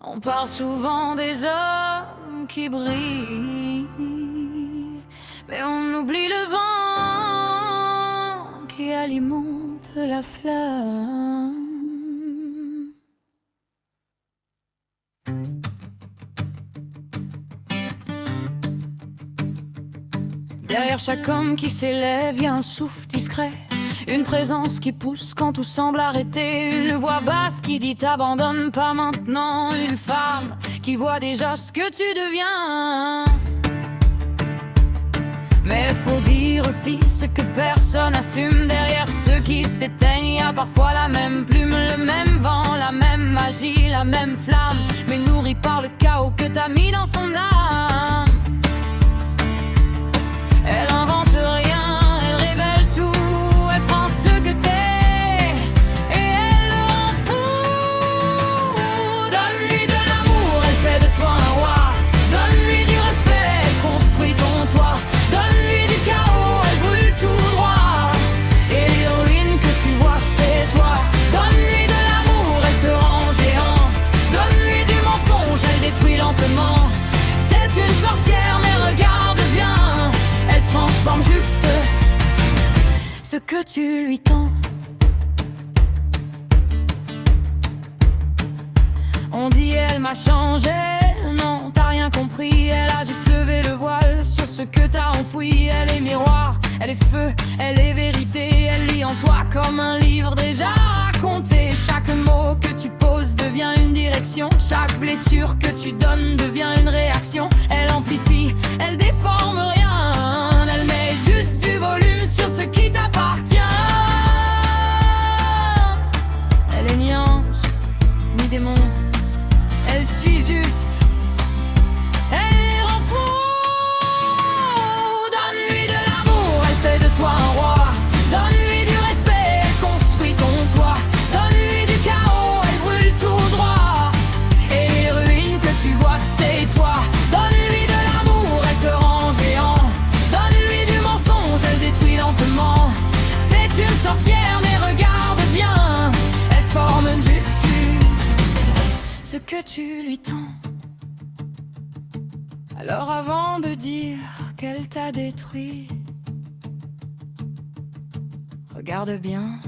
On parle souvent des hommes qui brillent, mais on oublie le vent qui alimente la flamme. Derrière chaque homme qui s'élève, y a un souffle discret, une présence qui pousse quand tout semble arrêter, une voix basse qui dit t'abandonne pas maintenant, une femme qui voit déjà ce que tu deviens. Mais faut dire aussi ce que personne assume, derrière ceux qui s'éteignent, y a parfois la même plume, le même vent, la même magie, la même flamme, mais nourrie par le chaos que t'as mis dans son âme. Elle invente rien, elle révèle tout, elle prend ce que t'es et elle le rend fou. Donne-lui de l'amour, elle fait de toi un roi. Donne-lui du respect, elle construit ton toit. Donne-lui du chaos, elle brûle tout droit. Et les ruines que tu vois, c'est toi. Donne-lui de l'amour, elle te rend géant. Donne-lui du mensonge, elle détruit lentement. C'est une sorcière, mais regarde bien, elle transforme juste ce que tu lui tends. On dit elle m'a changé, non t'as rien compris. Elle a juste levé le voile sur ce que t'as enfoui. Elle est miroir, elle est feu, elle est vérité. Elle lit en toi comme un livre déjà raconté. Chaque mot que tu poses devient une direction. Chaque blessure que tu donnes devient une réaction. Elle amplifie, elle déforme rien. Elle met juste du volume sur ce qui t'appartient. Elle est ni ange, ni démon. Elle suit juste, elle les rend fous. Donne-lui de l'amour, elle fait de toi un roi. Donne-lui du respect, elle construit ton toit. Donne-lui du chaos, elle brûle tout droit. Et les ruines que tu vois, c'est toi. Donne-lui de l'amour, elle te rend géant. Donne-lui du mensonge, elle détruit lentement. C'est une sorcière, mais regarde bien, elle forme juste ce que tu lui tends. Alors avant de dire qu'elle t'a détruit, regarde bien,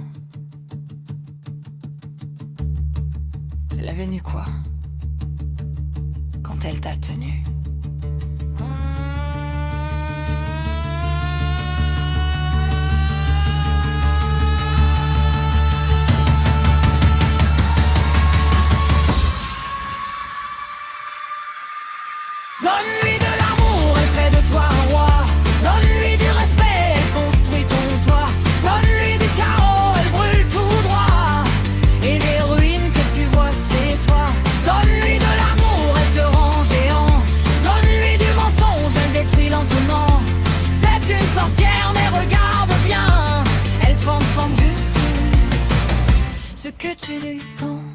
elle avait nu quoi quand elle t'a tenu? Donne-lui de l'amour, elle fait de toi un roi. Donne-lui du respect, elle construit ton toit. Donne-lui du chaos, elle brûle tout droit. Et les ruines que tu vois, c'est toi. Donne-lui de l'amour, elle te rend géant. Donne-lui du mensonge, elle détruit lentement. C'est une sorcière, mais regarde bien, elle transforme juste ce que tu lui tends.